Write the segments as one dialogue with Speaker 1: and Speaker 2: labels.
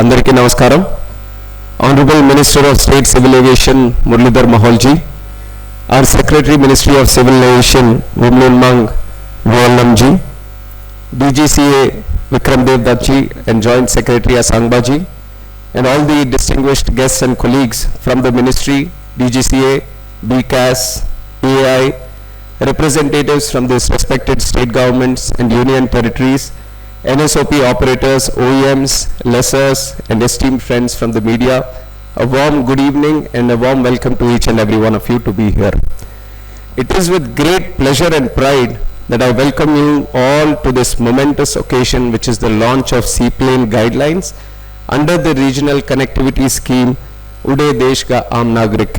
Speaker 1: అందరికీ నమస్కారం. Honorable Minister of State Civil Aviation Muralidhar Maholji, our Secretary Ministry of Civil Aviation Vimlunmang Vualamji, DGCA Vikram Devdatji and Joint Secretary Asangbaji, and all the distinguished guests and colleagues from the Ministry, DGCA, BCAS, EAI, representatives from the respected state governments and union territories, NSOP operators, OEMs, lessors, and esteemed friends from the media, a warm good evening and a warm welcome to each and every one of you to be here. It is with great pleasure and pride that I welcome you all to this momentous occasion, which is the launch of Seaplane guidelines under the regional connectivity scheme UDAN Scheme Aam Nagrik.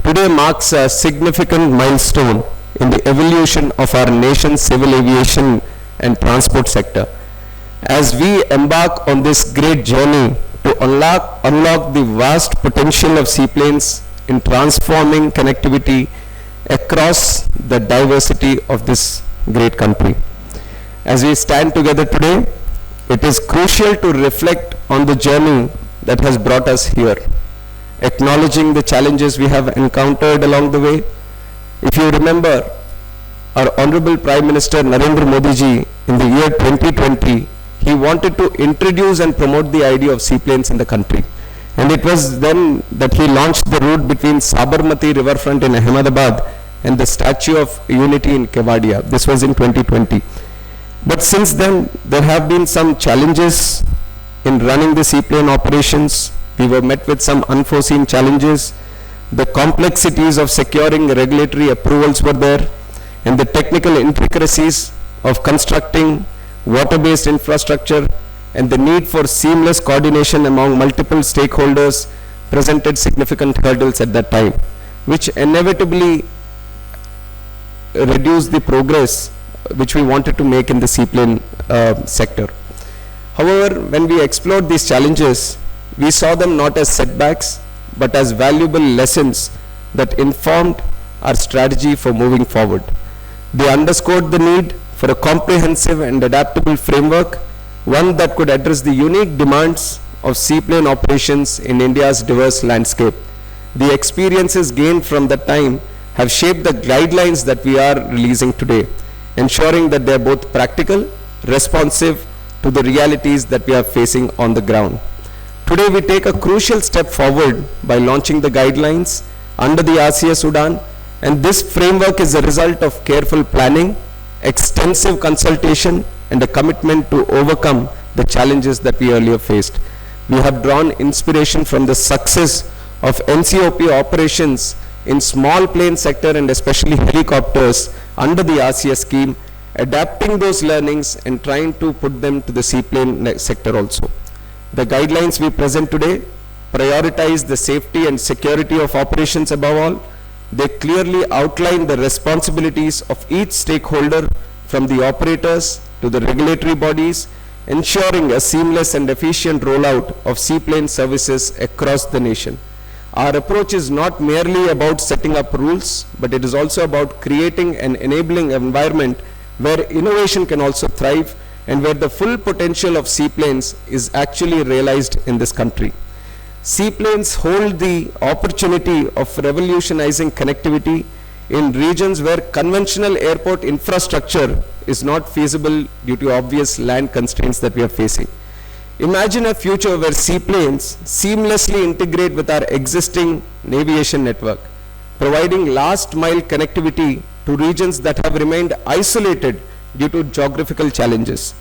Speaker 1: Today marks a significant milestone in the evolution of our nation's civil aviation and transport sector. As we embark on this great journey to unlock the vast potential of seaplanes in transforming connectivity across the diversity of this great country. As we stand together today, it is crucial to reflect on the journey that has brought us here, acknowledging the challenges we have encountered along the way. If you remember, our Honorable Prime Minister Narendra Modi ji, in the year 2020, he wanted to introduce and promote the idea of seaplanes in the country. And it was then that he launched the route between Sabarmati riverfront in Ahmedabad and the Statue of Unity in Kevadia. This was in 2020. But since then, there have been some challenges in running the seaplane operations. We were met with some unforeseen challenges. The complexities of securing regulatory approvals were there, and the technical intricacies of constructing water-based infrastructure and the need for seamless coordination among multiple stakeholders presented significant hurdles at that time, which inevitably reduced the progress which we wanted to make in the seaplane sector. However, when we explored these challenges, we saw them not as setbacks, but as valuable lessons that informed our strategy for moving forward. They underscored the need for a comprehensive and adaptable framework, one that could address the unique demands of seaplane operations in India's diverse landscape. The experiences gained from that time have shaped the guidelines that we are releasing today, ensuring that they are both practical, responsive to the realities that we are facing on the ground. Today we take a crucial step forward by launching the guidelines under the RCS UDAN, and this framework is a result of careful planning, extensive consultation, and a commitment to overcome the challenges that we earlier faced. We have drawn inspiration from the success of NCOP operations in small plane sector and especially helicopters under the RCS scheme, adapting those learnings and trying to put them to the seaplane sector also. The guidelines we present today prioritize the safety and security of operations above all. They clearly outline the responsibilities of each stakeholder, from the operators to the regulatory bodies, ensuring a seamless and efficient rollout of seaplane services across the nation. Our approach is not merely about setting up rules, but it is also about creating an enabling environment where innovation can also thrive and where the full potential of seaplanes is actually realized in this country. Seaplanes hold the opportunity of revolutionizing connectivity in regions where conventional airport infrastructure is not feasible due to obvious land constraints that we are facing. Imagine a future where seaplanes seamlessly integrate with our existing aviation network, providing last mile connectivity to regions that have remained isolated due to geographical challenges.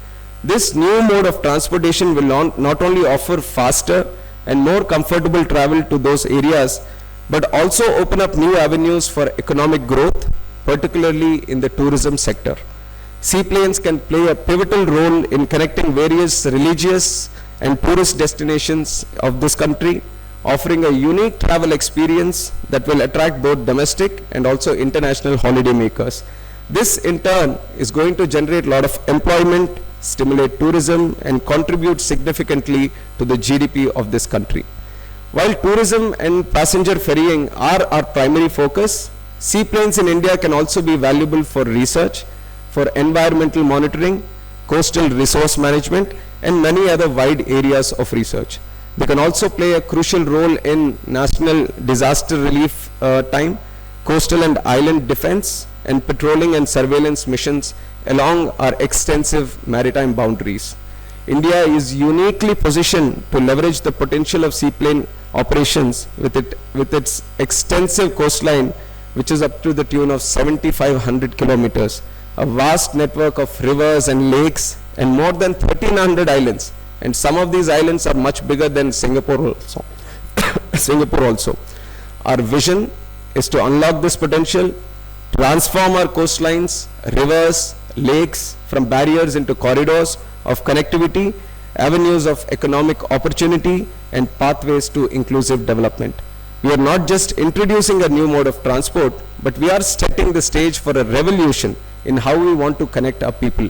Speaker 1: This new mode of transportation will not only offer faster and more comfortable travel to those areas, but also open up new avenues for economic growth, particularly in the tourism sector. Seaplanes can play a pivotal role in connecting various religious and tourist destinations of this country, offering a unique travel experience that will attract both domestic and also international holiday makers. This in turn is going to generate a lot of employment, stimulate tourism, and contribute significantly to the GDP of this country. While tourism and passenger ferrying are our primary focus, seaplanes in India can also be valuable for research, for environmental monitoring, coastal resource management, and many other wide areas of research. They can also play a crucial role in national disaster relief time, coastal and island defense, and patrolling and surveillance missions along our extensive maritime boundaries. India is uniquely positioned to leverage the potential of seaplane operations with its extensive coastline, which is up to the tune of 7,500 kilometers, a vast network of rivers and lakes, and more than 1,300 islands. And some of these islands are much bigger than Singapore also. Singapore also. Our vision is to unlock this potential, transform our coastlines, rivers, lakes from barriers into corridors of connectivity, avenues of economic opportunity, and pathways to inclusive development. We are not just introducing a new mode of transport, but we are setting the stage for a revolution in how we want to connect our people.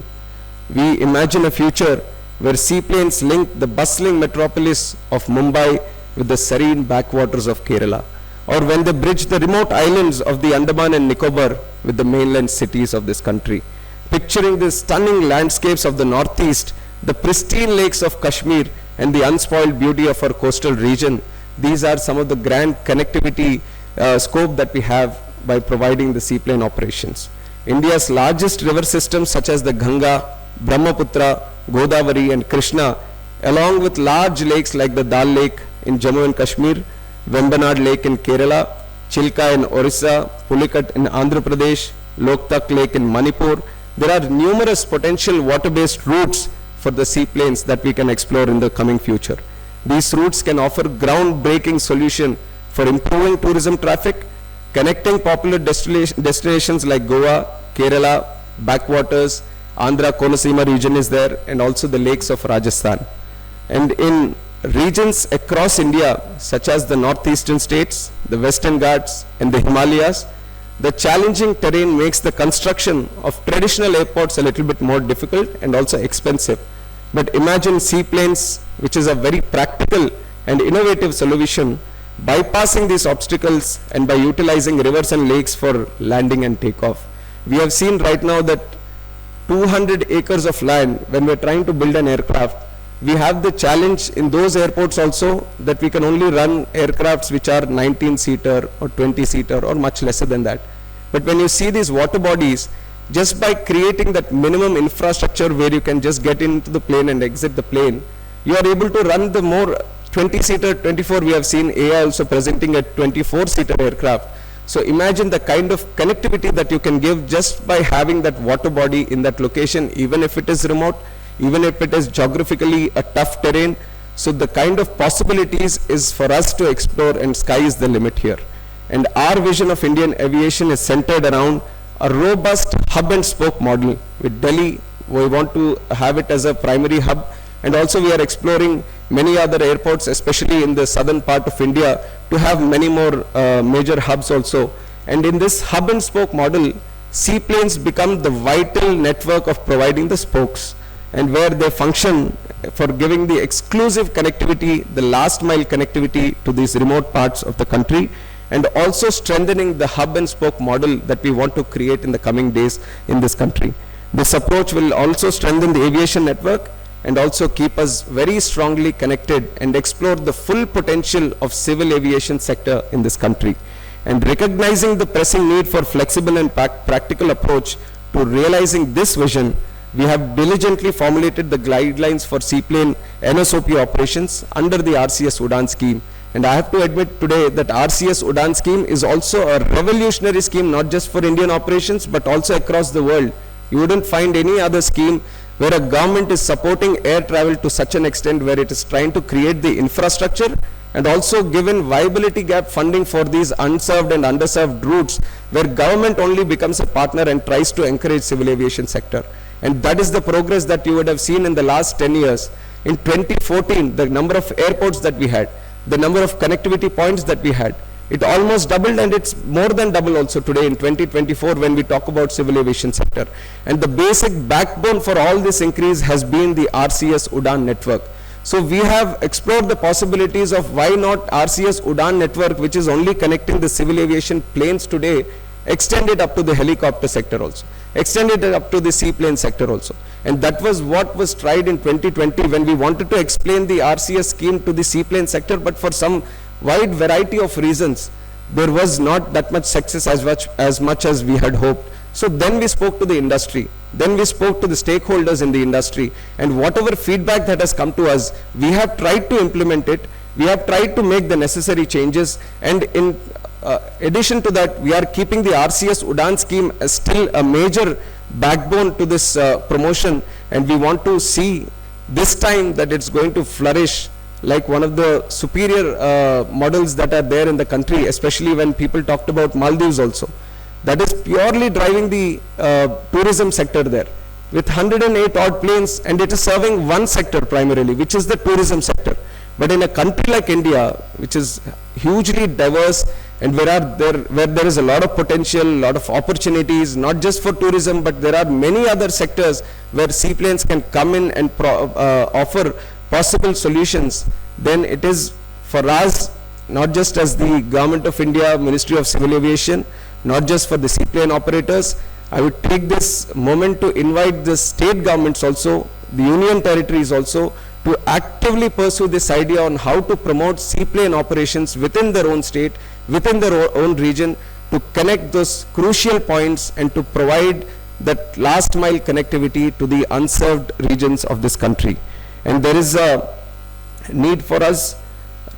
Speaker 1: We imagine a future where seaplanes link the bustling metropolis of Mumbai with the serene backwaters of Kerala, or when they bridge the remote islands of the Andaman and Nicobar with the mainland cities of this country. Picturing the stunning landscapes of the northeast, the pristine lakes of Kashmir, and the unspoiled beauty of our coastal region, these are some of the grand connectivity scope that we have by providing the seaplane operations. India's largest river systems such as the Ganga, Brahmaputra, Godavari, and Krishna, along with large lakes like the Dal Lake in Jammu and Kashmir, Vembanad Lake in Kerala, Chilka in Orissa, Pulikat in Andhra Pradesh, Loktak Lake in Manipur. There are numerous potential water-based routes for the seaplanes that we can explore in the coming future. These routes can offer groundbreaking solution for improving tourism traffic, connecting popular destinations like Goa, Kerala, backwaters, Andhra Konaseema region is there, and also the lakes of Rajasthan. And in regions across India, such as the northeastern states, the Western Ghats, and the Himalayas, the challenging terrain makes the construction of traditional airports a little bit more difficult and also expensive. But imagine seaplanes, which is a very practical and innovative solution, bypassing these obstacles and by utilizing rivers and lakes for landing and takeoff. We have seen right now that 200 acres of land, when we're trying to build an aircraft, we have the challenge in those airports also that we can only run aircrafts which are 19-seater or 20-seater or much lesser than that. But when you see these water bodies, just by creating that minimum infrastructure where you can just get into the plane and exit the plane, you are able to run the more 20-seater, 24, we have seen AI also presenting a 24-seater aircraft. So imagine the kind of connectivity that you can give just by having that water body in that location, even if it is remote, even if it is geographically a tough terrain. So the kind of possibilities is for us to explore, and sky is the limit here. And our vision of Indian aviation is centered around a robust hub and spoke model. With Delhi, we want to have it as a primary hub, and also we are exploring many other airports, especially in the southern part of India, to have many more major hubs also. And in this hub and spoke model, seaplanes become the vital network of providing the spokes, and where they function for giving the exclusive connectivity, the last mile connectivity to these remote parts of the country, and also strengthening the hub and spoke model that we want to create in the coming days in this country. This approach will also strengthen the aviation network and also keep us very strongly connected and explore the full potential of civil aviation sector in this country. And recognizing the pressing need for flexible and practical approach to realizing this vision, we have diligently formulated the guidelines for seaplane NSOP operations under the RCS UDAN scheme. And I have to admit today that RCS UDAN scheme is also a revolutionary scheme, not just for Indian operations, but also across the world. You wouldn't find any other scheme where a government is supporting air travel to such an extent where it is trying to create the infrastructure and also given viability gap funding for these unserved and underserved routes, where government only becomes a partner and tries to encourage civil aviation sector. And that is the progress that you would have seen in the last 10 years. In 2014, the number of airports that we had, the number of connectivity points that we had, it almost doubled, and it's more than double also today in 2024 when we talk about civil aviation sector. And the basic backbone for all this increase has been the RCS UDAN network. So we have explored the possibilities of why not RCS UDAN network, which is only connecting the civil aviation planes today, extend it up to the helicopter sector also, extend it up to the seaplane sector also. And that was what was tried in 2020 when we wanted to explain the RCS scheme to the seaplane sector, but for some wide variety of reasons, there was not that much success as much as we had hoped. So then we spoke to the industry, then we spoke to the stakeholders in the industry, and whatever feedback that has come to us, we have tried to implement it, we have tried to make the necessary changes, and in addition to that, we are keeping the RCS UDAN scheme as still a major backbone to this promotion, and we want to see this time that it's going to flourish like one of the superior models that are there in the country, especially when people talked about Maldives also. That is purely driving the tourism sector there with 108 odd planes, and it is serving one sector primarily, which is the tourism sector. But in a country like India, which is hugely diverse and where there is a lot of potential, a lot of opportunities, not just for tourism, but there are many other sectors where seaplanes can come in and offer possible solutions, then it is for us, not just as the Government of India, Ministry of Civil Aviation, not just for the seaplane operators. I would take this moment to invite the state governments also, the union territories also, to actively pursue this idea on how to promote seaplane operations within their own state, within their own region, to connect those crucial points and to provide that last mile connectivity to the unserved regions of this country. And there is a need for us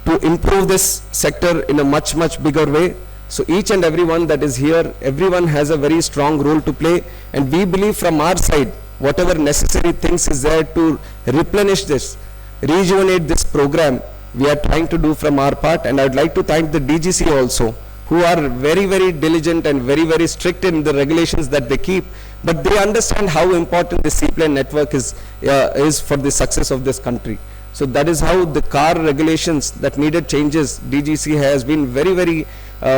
Speaker 1: to improve this sector in a much, much bigger way. So each and everyone that is here, everyone has a very strong role to play, and we believe from our side, whatever necessary things is there to replenish this, rejuvenate this program, we are trying to do from our part. And I would like to thank the DGC also, who are very, very diligent and very, very strict in the regulations that they keep, but they understand how important the seaplane network is for the success of this country. So that is how the car regulations that needed changes, DGC has been very, very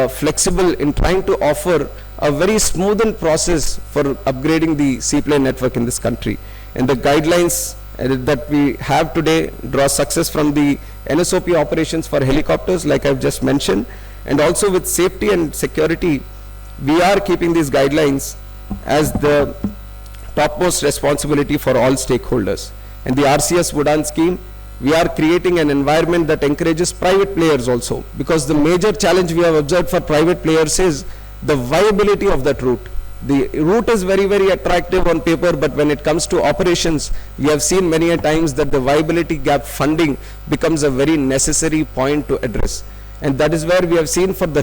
Speaker 1: flexible in trying to offer a very smoothened process for upgrading the seaplane network in this country. And the guidelines that we have today draw success from the NSOP operations for helicopters, like I've just mentioned, and also with safety and security, we are keeping these guidelines as the topmost responsibility for all stakeholders. And the RCS UDAN scheme, we are creating an environment that encourages private players also, because the major challenge we have observed for private players is the viability of that route. The route is very, very attractive on paper, but when it comes to operations, we have seen many a times that the viability gap funding becomes a very necessary point to address. And that is where we have seen for the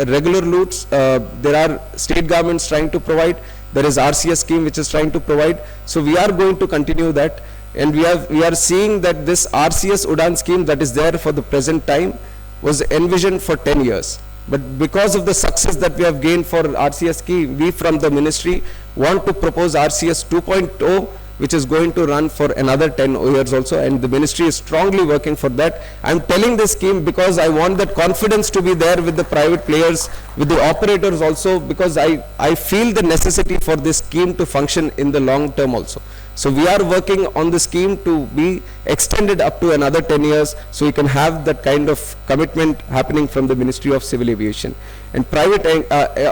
Speaker 1: regular routes, there are state governments trying to provide, there is RCS scheme which is trying to provide. So we are going to continue that. And we are seeing that this RCS UDAN scheme that is there for the present time was envisioned for 10 years. But because of the success that we have gained for RCS scheme, we from the ministry want to propose RCS 2.0, which is going to run for another 10 years also, and the ministry is strongly working for that. I'm telling this scheme because I want that confidence to be there with the private players, with the operators also, because I feel the necessity for this scheme to function in the long term also. So we are working on the scheme to be extended up to another 10 years, so we can have that kind of commitment happening from the Ministry of Civil Aviation. And private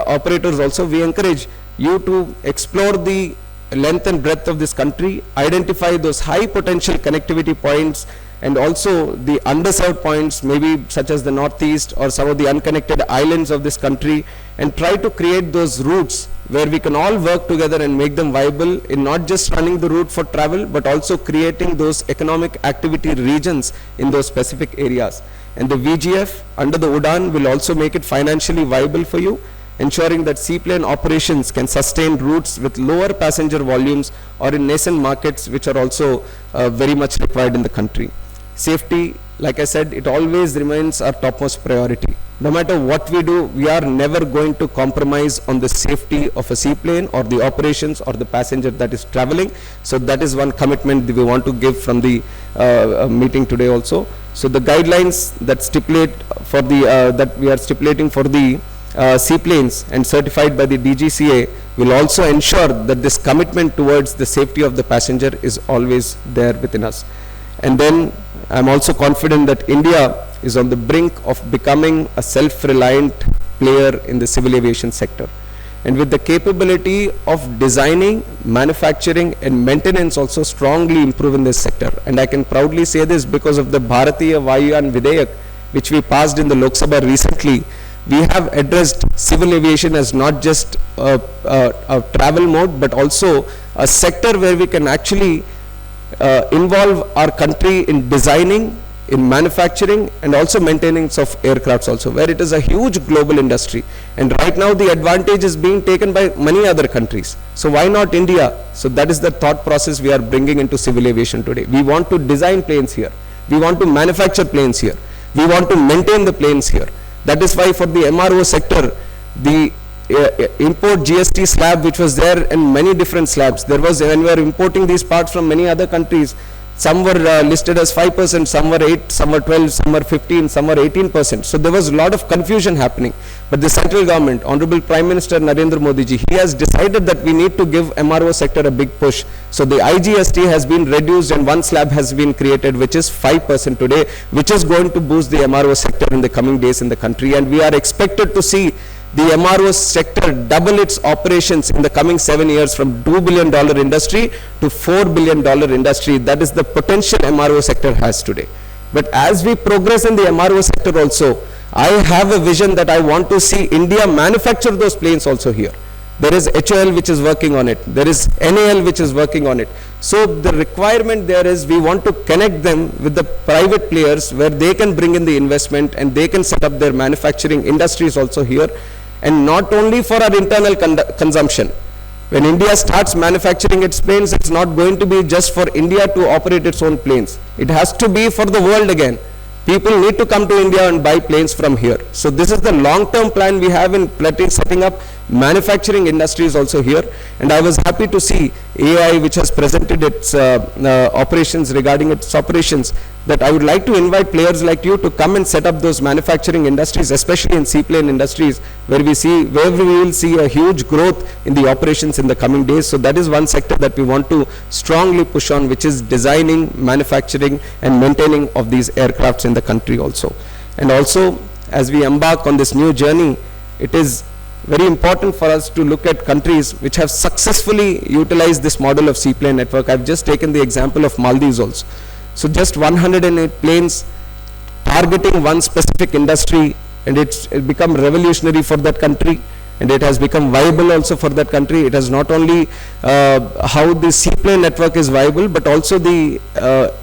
Speaker 1: operators also, we encourage you to explore the length and breadth of this country, identify those high potential connectivity points, and also the underserved points, maybe such as the Northeast or some of the unconnected islands of this country, and try to create those routes where we can all work together and make them viable in not just running the route for travel, but also creating those economic activity regions in those specific areas. And the VGF under the UDAN will also make it financially viable for you, ensuring that seaplane operations can sustain routes with lower passenger volumes or in nascent markets, which are also very much required in the country. Safety, like I said, it always remains our topmost priority. No matter what we do, we are never going to compromise on the safety of a seaplane or the operations or the passenger that is traveling. So that is one commitment that we want to give from the meeting today also. So the guidelines that stipulate for the that we are stipulating for the seaplanes and certified by the DGCA will also ensure that this commitment towards the safety of the passenger is always there within us. And then I'm also confident that India is on the brink of becoming a self-reliant player in the civil aviation sector. and with the capability of designing, manufacturing and maintenance also strongly improve in this sector. And I can proudly say this because of the Bharatiya Vayuyan Videyak, which we passed in the Lok Sabha recently. We have addressed civil aviation as not just a travel mode, but also a sector where we can actually involve our country in designing, in manufacturing and also maintenance of aircrafts also, where it is a huge global industry. And right now the advantage is being taken by many other countries. So why not India? So that is the thought process we are bringing into civil aviation today. We want to design planes here. We want to manufacture planes here. We want to maintain the planes here. That is why for the MRO sector, the import GST slab which was there in many different slabs, there was, when we are importing these parts from many other countries, some were listed as 5%, some were 8, some were 12, some were 15, some were 18%. So there was a lot of confusion happening. But the central government, Honorable Prime Minister Narendra Modi ji, he has decided that we need to give MRO sector a big push. So the IGST has been reduced and one slab has been created, which is 5% today, which is going to boost the MRO sector in the coming days in the country. And we are expected to see the MRO sector double its operations in the coming 7 years from $2 billion industry to $4 billion industry. That is the potential MRO sector has today. But as we progress in the MRO sector also, I have a vision that I want to see India manufacture those planes also here. There is HOL which is working on it. There is NAL which is working on it. So the requirement there is we want to connect them with the private players where they can bring in the investment and they can set up their manufacturing industries also here. And not only for our internal consumption. When India starts manufacturing its planes, it's not going to be just for India to operate its own planes. It has to be for the world again. People need to come to India and buy planes from here. So this is the long-term plan we have in setting up manufacturing industries also here. And I was happy to see AI, which has presented its operations regarding its operations, that I would like to invite players like you to come and set up those manufacturing industries, especially in seaplane industries, where we will see a huge growth in the operations in the coming days. So that is one sector that we want to strongly push on, which is designing, manufacturing and maintaining of these aircrafts in the country also. And also, as we embark on this new journey, it is very important for us to look at countries which have successfully utilized this model of seaplane network. I've just taken the example of Maldives also. So just 108 planes targeting one specific industry, and it's become revolutionary for that country, and it has become viable also for that country. It has not only how the seaplane network is viable, but also the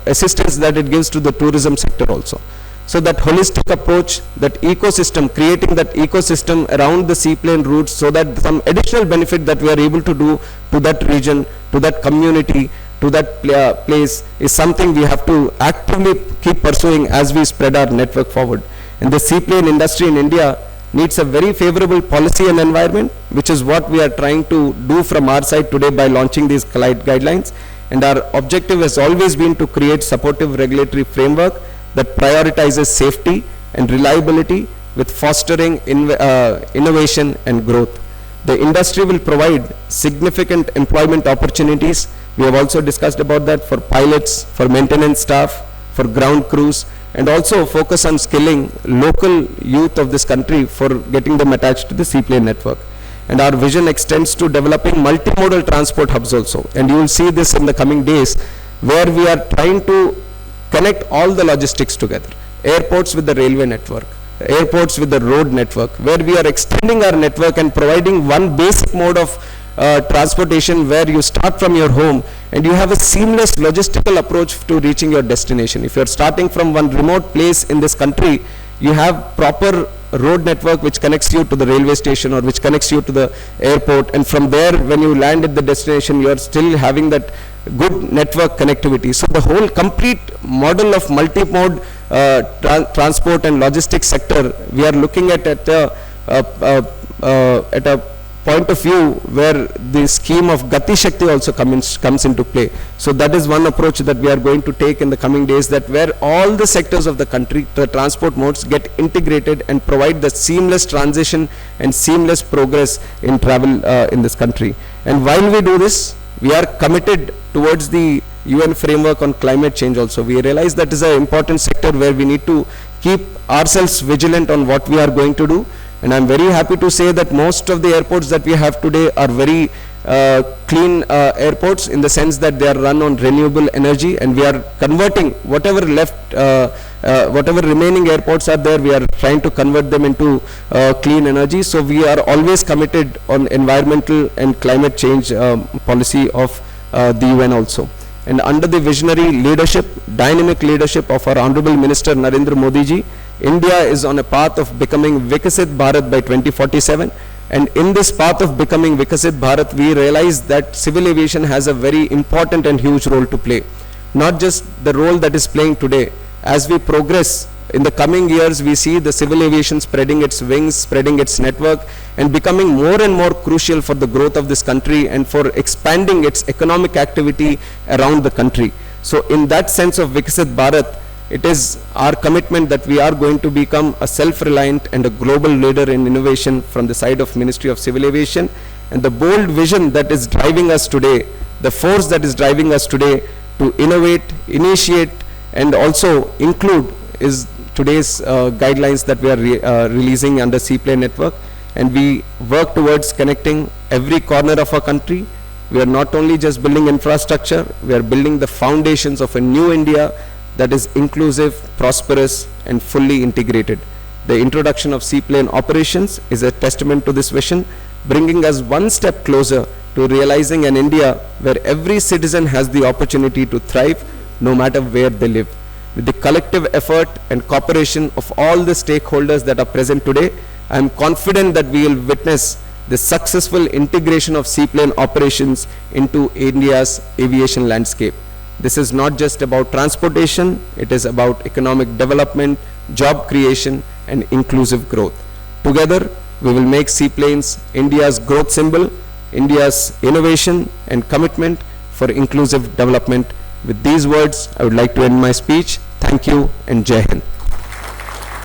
Speaker 1: assistance that it gives to the tourism sector also. So that holistic approach, that ecosystem, creating that ecosystem around the seaplane routes, so that some additional benefit that we are able to do to that region, to that community, to that place is something we have to actively keep pursuing as we spread our network forward. And the seaplane industry in India needs a very favorable policy and environment, which is what we are trying to do from our side today by launching these guidelines. And our objective has always been to create supportive regulatory framework that prioritizes safety and reliability with fostering innovation and growth. The industry will provide significant employment opportunities. We have also discussed about that for pilots, for maintenance staff, for ground crews, and also focus on skilling local youth of this country for getting them attached to the seaplane network. And our vision extends to developing multimodal transport hubs also. And you will see this in the coming days, where we are trying to connect all the logistics together. Airports with the railway network, airports with the road network, where we are extending our network and providing one basic mode of transportation where you start from your home and you have a seamless logistical approach to reaching your destination. If you are starting from one remote place in this country, you have proper road network which connects you to the railway station or which connects you to the airport, and from there when you land at the destination you are still having that good network connectivity. So the whole complete model of multi-mode transport and logistics sector we are looking at a point of view where the scheme of Gati Shakti also comes into play. So that is one approach that we are going to take in the coming days, that where all the sectors of the country, the transport modes get integrated and provide the seamless transition and seamless progress in travel in this country. And while we do this, we are committed towards the UN framework on climate change also. We realize that is an important sector where we need to keep ourselves vigilant on what we are going to do. And I'm very happy to say that most of the airports that we have today are very clean airports, in the sense that they are run on renewable energy, and we are converting whatever whatever remaining airports are there, we are trying to convert them into clean energy. So we are always committed on environmental and climate change policy of the UN also. And under the visionary leadership, dynamic leadership of our Honorable Minister Narendra Modi ji, India is on a path of becoming Vikasit Bharat by 2047. And in this path of becoming Vikasit Bharat, we realize that civil aviation has a very important and huge role to play. Not just the role that is playing today. As we progress in the coming years, we see the civil aviation spreading its wings, spreading its network, and becoming more and more crucial for the growth of this country and for expanding its economic activity around the country. So in that sense of Vikasit Bharat, it is our commitment that we are going to become a self-reliant and a global leader in innovation from the side of Ministry of Civil Aviation. And the bold vision that is driving us today, the force that is driving us today to innovate, initiate, and also include is today's guidelines that we are releasing under Seaplane Network. And we work towards connecting every corner of our country. We are not only just building infrastructure, we are building the foundations of a new India that is inclusive, prosperous, and fully integrated. The introduction of Seaplane Operations is a testament to this vision, bringing us one step closer to realizing an India where every citizen has the opportunity to thrive no matter where they live. With the collective effort and cooperation of all the stakeholders that are present today, I am confident that we will witness the successful integration of Seaplane Operations into India's aviation landscape. This is not just about transportation, it is about economic development, job creation, and inclusive growth. Together, we will make seaplanes India's growth symbol, India's innovation and commitment for inclusive development. With these words, I would like to end my speech. Thank you and Jai Hind.